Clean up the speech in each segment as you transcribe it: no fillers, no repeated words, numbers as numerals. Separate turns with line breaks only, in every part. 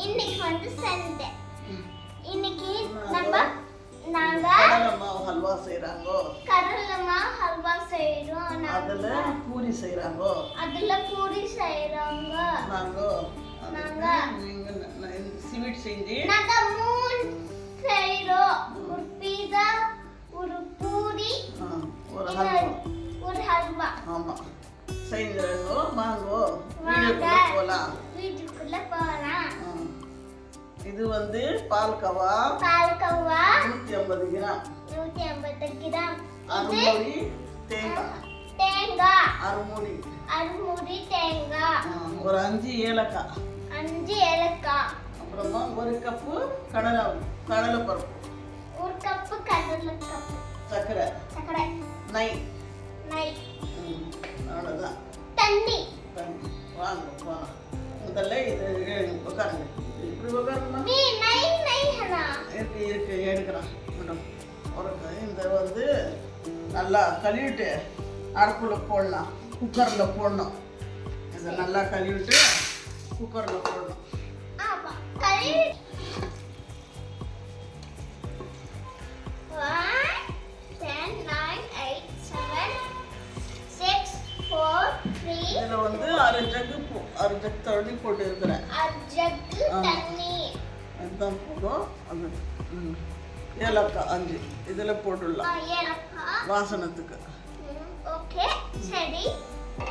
இன்னைக்கு வந்து சண்டே. இன்னைக்கு நாங்க
கடலை மாவு ஹல்வா செய்றாங்க.
கடலை மாவு ஹல்வா செய்றோம்.
அதுல பூரி செய்றாங்க. நாங்க ஸ்வீட் செஞ்சு
நாங்க மூணு செய்றோம். ஒரு பீஸா, ஒரு பூரி,
ஒரு ஹல்வா.
ஒரு ஹல்வா.
ஆமா. செய்றோம். வாங்கோ.
வீட்டுக்குள்ள போலாம்.
இது வந்து பால்கவா 150 கிராம்.
150 கிராம்.
அரைமுடி தேங்காய். அரைமுடி
தேங்காய்.
ஒரு 5 ஏலக்காய்.
5 ஏலக்காய்.
அப்புறமா 1 கப்பு கடலை பருப்பு.
1 கப்பு கடலை பருப்பு. சக்கரை. நெய்.
அவ்வளோதான்.
தண்ணி.
வாங்க முதல்ல இது உட்காருங்க. இப்படி உட்காருமா?
நீ நெய் ஹனா.
இருக்கு எடுக்கிறேன் மேடம். இந்த வந்து நல்லா கழுவிட்டு அடுப்பில் போடலாம். குக்கரில் போடணும். இதை நல்லா கழுவிட்டு குக்கரில் போடணும்.
ஆமா கழுவி 1 10 9 8 7 6 4 3.
இதில் வந்து அரை ஜக் தண்ணி போட்டு இருக்கிறேன்.
தண்ணி
அதுதான் போதும். அது ஏலக்காய் 5 இதில் போட்டுடலாம் வாசனத்துக்கு.
ஓகே சரி.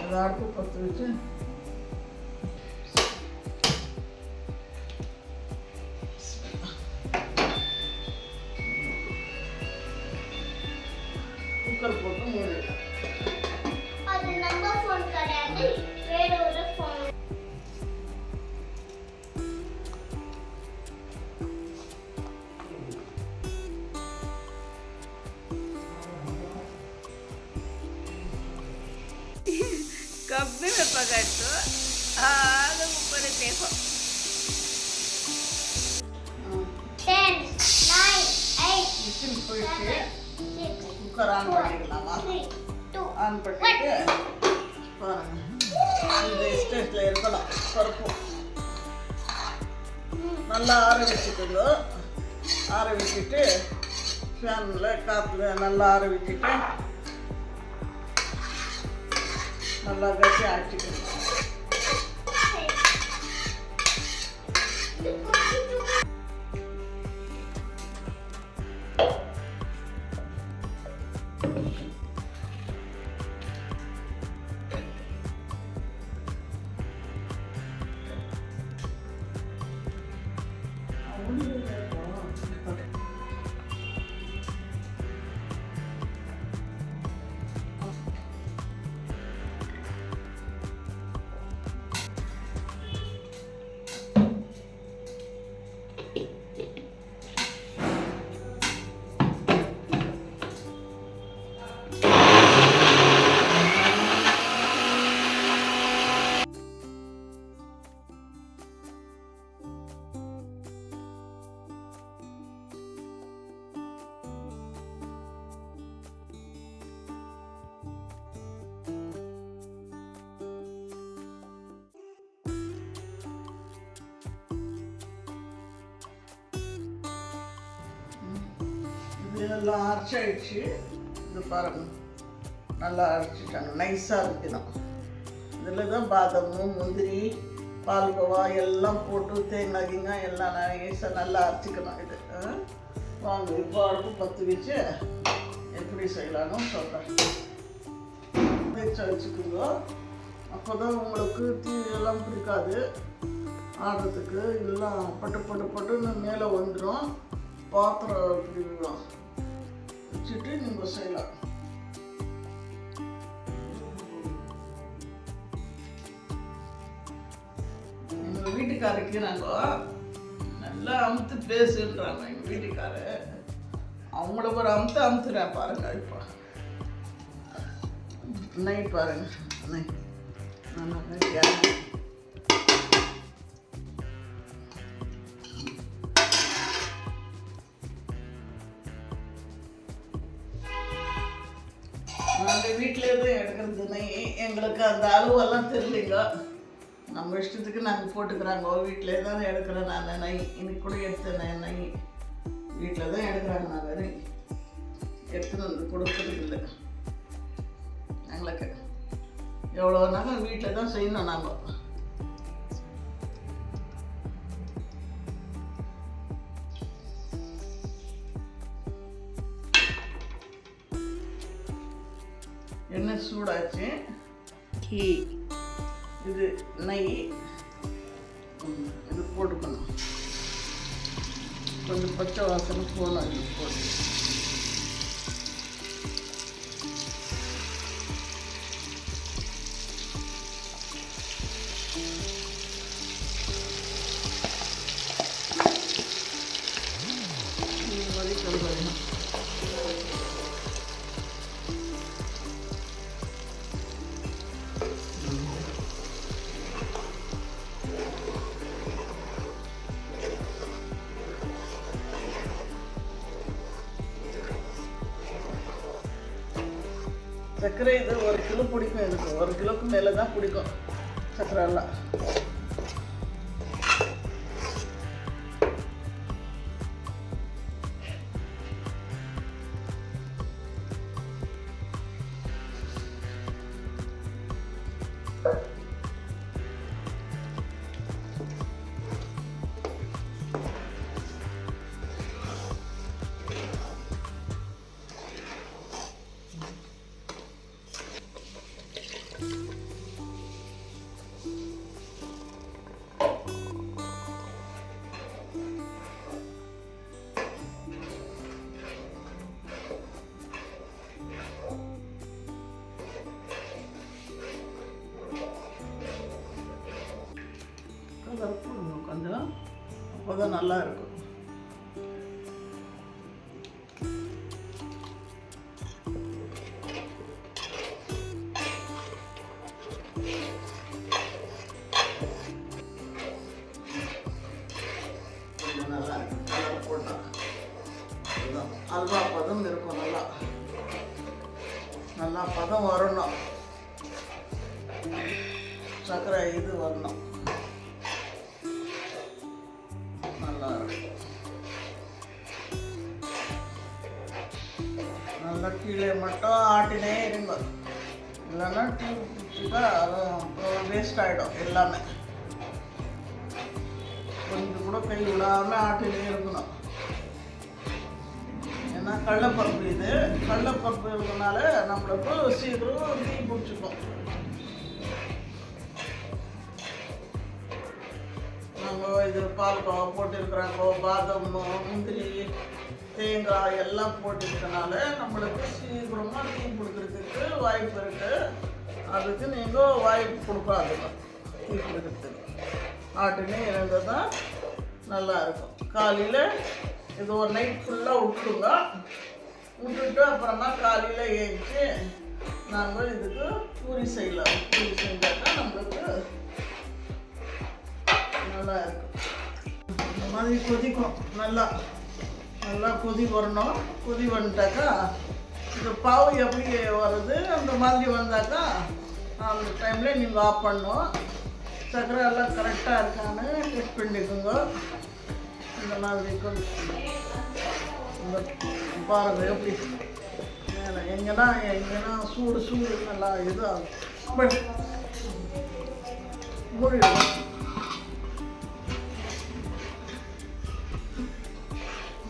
இதை அடுப்பு பற்ற வச்சு குக்கர் போட்டு மூடிடலாம்.
அது நம்ம ஃபோன் கிடையாது, வேற ஒரு ஃபோன்.
कभी में पकड़ तो आग ऊपर देखो.
10 9 8
விசில் போயிட்டு
6
குக்கர் ஆன் பண்ணிக்கலாமா?
3 2
ஆன் பண்ணிட்டு பாருங்க. இந்த ஸ்டேஜில் இருக்கணும். பருப்பு நல்லா ஆற வச்சுக்கோங்க. ஆற வச்சுட்டு ஃபேனில் காற்றுல நல்லா ஆற வச்சுட்டு நல்லா கட்டி ஆட்டிக்கணும். இதெல்லாம் அரைச்சாயிடுச்சு. இது பாருங்க நல்லா அரைச்சிட்டாங்க. நைஸாக இருக்கணும். இதில் தான் பாதாமு முந்திரி பால்கோவா எல்லாம் போட்டு தேங்காய் எல்லாம் நைஸாக நல்லா அரைச்சிக்கணும். இது வாங்க இப்போ அடுப்பு பற்ற வச்சு எப்படி செய்யலான்னு சொல்கிறேன். வச்சுக்கோங்க. அப்போ தான் உங்களுக்கு தீ எல்லாம் பிடிக்காது. ஆடுறதுக்கு எல்லாம் பட்டுன்னு மேலே வந்துடும். பாத்திரம் இப்படி வச்சுட்டு நீங்கள் செய்யலாம். எங்கள் வீட்டுக்காரருக்கு நாங்கள் நல்லா அமுத்து பேசுன்றாங்க. எங்கள் வீட்டுக்காரு அவங்கள ஒரு அமுத்துறேன் பாருங்க. இப்போ நைட் பாருங்க நைட் நாங்கள் வீட்டிலே தான் எடுக்கிறது நெய். எங்களுக்கு அந்த அளவெல்லாம் தெரியலைங்க. நம்ம இஷ்டத்துக்கு நாங்கள் போட்டுக்கிறாங்க. வீட்டிலே தான் எடுக்கிறேன் நான் நெய். இன்னைக்கு கூட எடுத்தேன் நெய். வீட்டில் தான் எடுக்கிறாங்க. நான் வெறும் எடுத்துன்னு வந்து கொடுக்குறது இல்லை. எங்களுக்கு எவ்வளோனாலும் வீட்டில் தான் செய்யணும். நாங்கள் எண்ணெய் சூடாச்சு. கீ இது நெய் இது போட்டுக்கணும். கொஞ்சம் பச்சை வாசனை போகணும். இது போட்டு இது மாதிரி கருவேணும். சர்க்கரை இது 1 கிலோ பிடிக்கும். இதுக்கு 1 கிலோக்கு மேலே தான் பிடிக்கும் சர்க்கரை எல்லாம். போடணும் கொஞ்சம், அப்போதான் நல்லா இருக்கும். நல்லா இருக்கும். கலர் போட்டால் அல்வா பதம் இருக்கும். நல்லா பதம் வரணும். சர்க்கரை இது வரணும். நல்லா கீழே மட்டும் ஆட்டினே இருங்க. இல்லைன்னா டீ குடிச்சுட்டா அப்புறம் வேஸ்ட் ஆகிடும் எல்லாமே. கொஞ்சம் கூட கை விடாமல் ஆட்டினே இருக்கணும். ஏன்னா கடலைப்பருப்பு இது. கடலைப்பருப்பு இருக்கிறதுனால நம்மளுக்கு சீக்கிரம் டீ பிடிச்சிக்கும். நம்ம இது பால்கோவா போட்டிருக்கிறாங்க, பாதாம், முந்திரி, தேங்காய் எல்லாம் போட்டிருக்கனால நம்மளுக்கு சீக்கிரமாக டீ கொடுக்குறதுக்கு வாய்ப்பு இருக்குது. அதுக்கு நீங்கள் வாய்ப்பு கொடுக்காதுங்க. டீ கொடுக்குறதுக்கு ஆட்டுனே இருந்தால் தான் நல்லாயிருக்கும். காலையில் இது ஒரு நைட் ஃபுல்லாக விட்டுடுங்க. விட்டுட்டு அப்புறமா காலையில் ஏஞ்சி நாங்கள் இதுக்கு பூரி செய்யலாம். பூரி செஞ்சாக்கா நம்மளுக்கு நல்லா இருக்கும். இந்த மாதிரி கொதிக்கும். நல்லா கொதி வரணும். கொதி வந்துட்டாக்கா இந்த பாவு எப்படி வருது அந்த மாதிரி வந்தாக்கா அந்த டைமில் நீங்கள் ஆஃப் பண்ணணும். சர்க்கரை எல்லாம் கரெக்டாக இருக்கான்னு டெஸ்ட் பண்ணிக்கோங்க. இந்த மாதிரி இந்த பாருங்கள் எப்படி எங்கன்னா சூடு நல்லா இது ஆகும். மூடிடும்.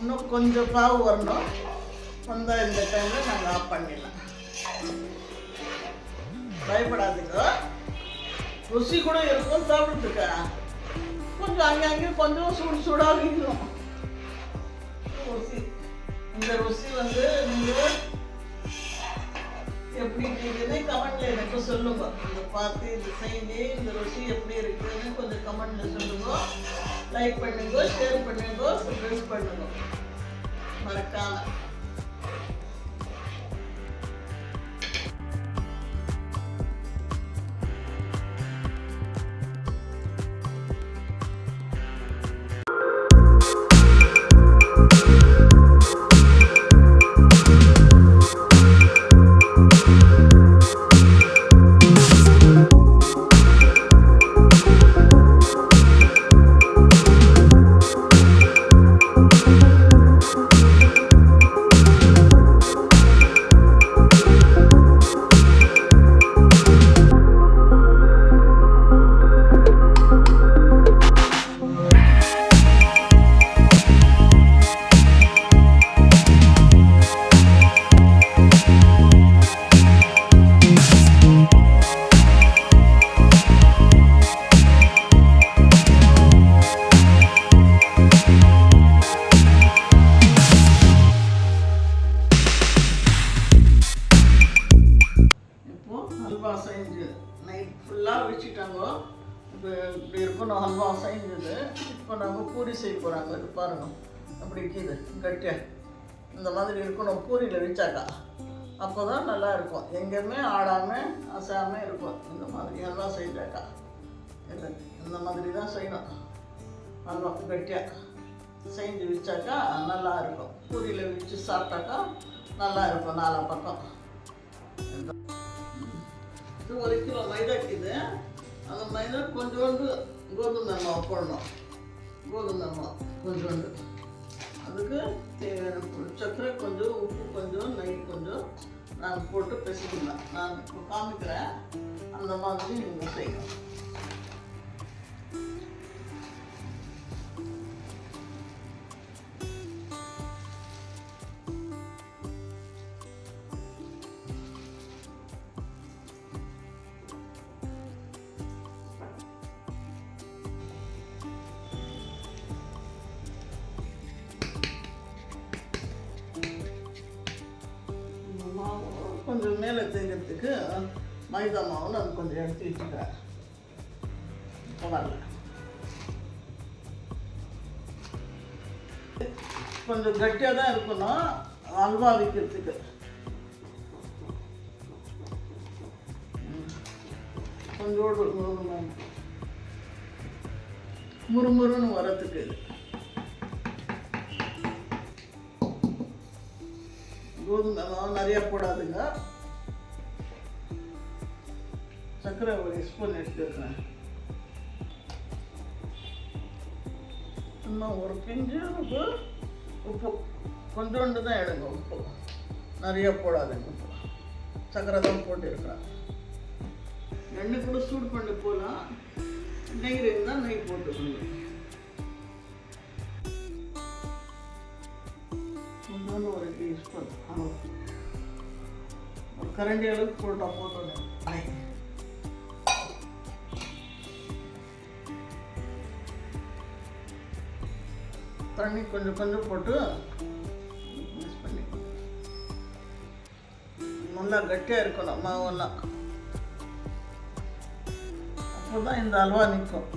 இன்னும் கொஞ்சம் பாவு வரணும். வந்தால் இந்த டைமில் நாங்கள் ஆஃப் பண்ணிடலாம். பயப்படாதுங்க. ருசி கூட இருக்கும் சாப்பிட்றதுக்கா. கொஞ்சம் அங்கங்கே கொஞ்சம் சூடாக இருக்கும் ருசி. இந்த ருசி நீங்கள் எப்படி இருக்குதுன்னு கமெண்ட்ல எனக்கு சொல்லுங்க. இதை பார்த்து இது செஞ்சு இந்த ருசி எப்படி இருக்குதுன்னு கொஞ்சம் கமெண்ட்ல சொல்லுங்க. லைக் பண்ணுங்க, ஷேர் பண்ணுங்க, சப்ஸ்கிரைப் பண்ணுங்க மறக்காம. இப்போ நாங்கள் பூரி செய்ய போகிறாங்க. இது பாருங்கள் அப்படி இருக்குது கட்டியாக. இந்த மாதிரி இருக்கணும் பூரியில் வச்சாக்கா. அப்போ தான் நல்லா இருக்கும். எங்கேயுமே ஆடாமல் அசாமல் இருக்கும். இந்த மாதிரி எல்லாம் செஞ்சாக்கா இது இந்த மாதிரி தான் செய்யணும். நல்லா கட்டியாக செஞ்சு வச்சாக்கா நல்லா இருக்கும். பூரியில் வச்சு சாப்பிட்டாக்கா நல்லா இருக்கும். 4 பக்கம். இது 1 கிலோ மைதாக்குது. அந்த மைதா கொஞ்சோண்டு கோதுமை மாவு போடணும். கோதுமை மாவு கொஞ்சோண்டு. அதுக்கு தேவையான சர்க்கரை கொஞ்சம், உப்பு கொஞ்சம், நெய் கொஞ்சம் நான் போட்டு பிசைக்கணும். நான் இப்போ காமிக்கிறேன். அந்த மாதிரி நீங்கள் செய்யணும். கொஞ்சம் மேலே தேங்கிறதுக்கு மைதா மாவு நான் கொஞ்சம் எடுத்து வச்சுக்கிறேன். வரல கொஞ்சம் கட்டியாக தான் இருக்கணும் அல்வா வைக்கிறதுக்கு. கொஞ்சோடு முறுமுறுன்னு வரத்துக்கு. கோதுமை மாவு நிறையா போடாதுங்க. சர்க்கரை 1 ஸ்பூன் எடுத்துக்கிறேன். இன்னும் ஒரு பிஞ்சு உப்பு கொஞ்சோண்டு தான் எடுங்க. உப்பு நிறையா போடாதுங்க. உப்பு சர்க்கரை தான் போட்டுருக்கிறேன். எண்ணெய் கூட சூடு பண்ணி போகலாம். நெய் இருந்தால் நெய் போட்டுக்கணும். கொஞ்சோண்டு 1 டீஸ்பூன் ஒரு கரண்டி அளவுக்கு போட்டால் போட்டோம். தண்ணி கொஞ்சம் கொஞ்சம் போட்டு மிக்ஸ் பண்ணி நல்லா கட்டியாக இருக்கணும் மாவெல்லாம். அப்போ தான் இந்த அல்வா நிற்கும்.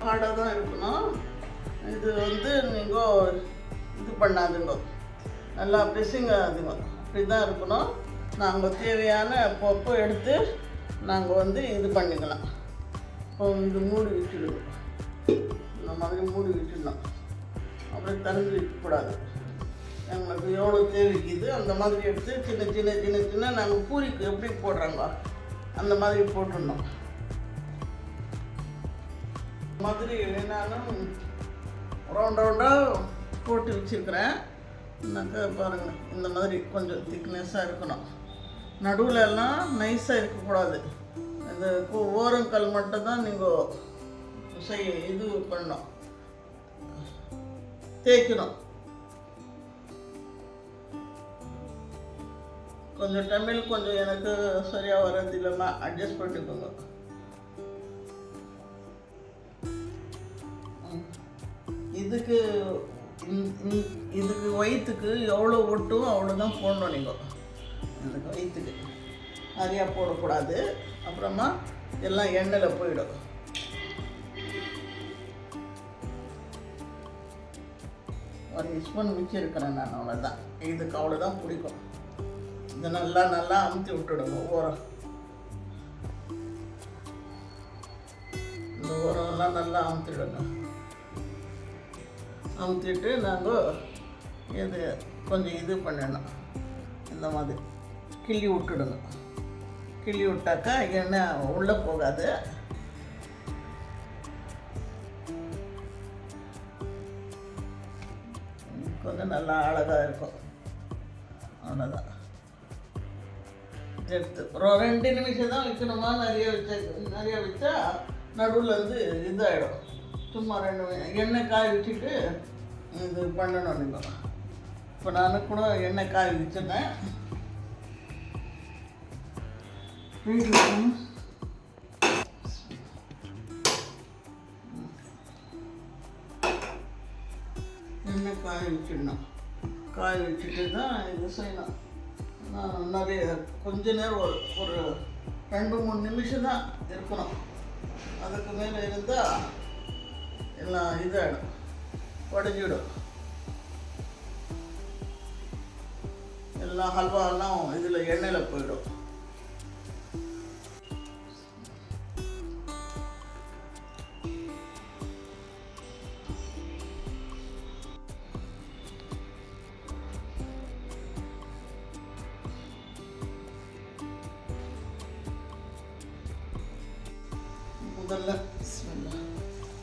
ஆடாக தான் இருக்கணும். இது நீங்கள் இது பண்ணாதுங்க, நல்லா பிசிங்காதுங்க. அப்படி தான் இருக்கணும். நாங்கள் தேவையான பப்பு எடுத்து நாங்கள் இது பண்ணிக்கலாம். இப்போ இது மூடி வச்சுடுவோம். இந்த மாதிரி மூடி வச்சிடணும். அப்புறம் திறந்து வைக்கக்கூடாது. எங்களுக்கு எவ்வளோ தேவைக்குது அந்த மாதிரி எடுத்து சின்ன சின்ன சின்ன சின்ன நாங்கள் பூரிக்கு எப்படி போடுறாங்க அந்த மாதிரி போட்டுடணும். மாதிரி வேணாலும் ரவுண்ட் ரவுண்டாக போட்டு வச்சுருக்கிறேன். பாருங்கள் இந்த மாதிரி கொஞ்சம் திக்னஸாக இருக்கணும். நடுவில் எல்லாம் நைஸாக இருக்கக்கூடாது. இந்த ஓரங்கல் மட்டும் தான் நீங்கள் இது பண்ணணும், தேய்க்கணும். கொஞ்சம் தமிழ் கொஞ்சம் எனக்கு சரியாக வர்றது இல்லைன்னா அட்ஜஸ்ட் பண்ணிக்கோங்க. இதுக்கு வயிற்றுக்கு எவ்வளோ ஒட்டும் அவ்வளோதான் போடணும். நீங்கள் இதுக்கு வயிற்றுக்கு நிறையா போடக்கூடாது. அப்புறமா எல்லாம் எண்ணெயில் போயிடும். ஒரு ஸ்பூன் மிச்சிருக்கிறேன் நான். அவ்வளோதான். இதுக்கு அவ்வளோதான் பிடிக்கும். இதை நல்லா நல்லா அமுத்தி விட்டுடுங்க. இந்த ஓரம்லாம் நல்லா அமுத்திடுங்க. அமுத்திட்டு நாங்கள் இது கொஞ்சம் இது பண்ணணும். இந்த மாதிரி கிள்ளி விட்டுடுங்க. கிள்ளி விட்டாக்கா எண்ணெய் உள்ளே போகாது. கொஞ்சம் நல்லா அழகாக இருக்கும். அவ்வளோதான். எடுத்து ஒரு 2 நிமிஷம் தான் வைக்கணுமா? நிறைய வச்சா நடுவில் இதாகிடும். சும்மா 2 எண்ணெய் காய வச்சுட்டு இது பண்ணணும். நீங்கள் இப்போ நான் கூட எண்ணெய் காய வச்சுருந்தேன். எண்ணெய் காய வச்சிடணும். காய வச்சுட்டு தான் இது செய்யணும். நிறைய கொஞ்ச நேரம் ஒரு 2-3 நிமிஷம் தான் இருக்கணும். அதுக்கு மேலே இருந்தால் எல்லாம் இதாகிடும், உடஞ்சிடும். எல்லாம் ஹல்வாலாம் இதில் எண்ணெயில் போயிடும். முதல்ல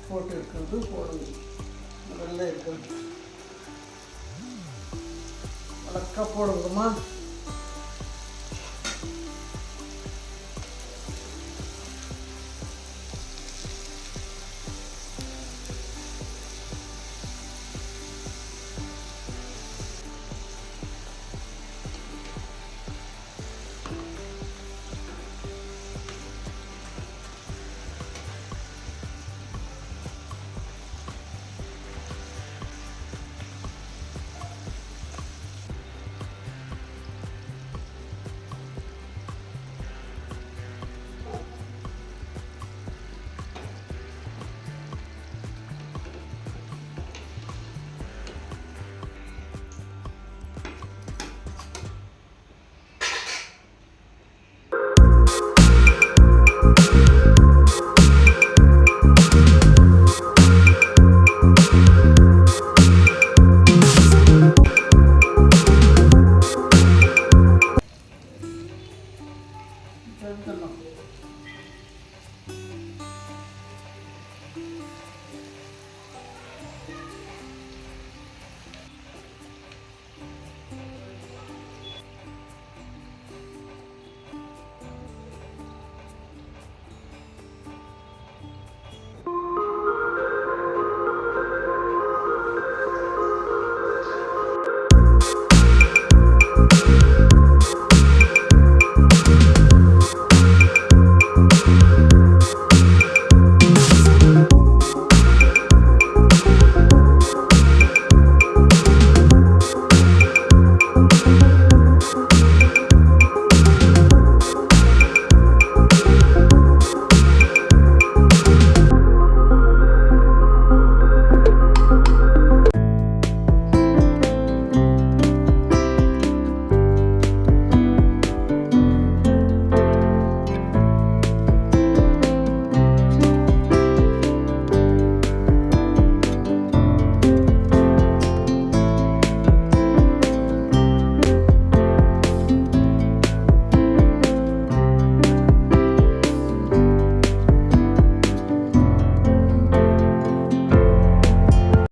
போட்டு இருக்கிறது போடுது. முதல்ல இருக்கிறது வழக்கா போடுங்கம்மா.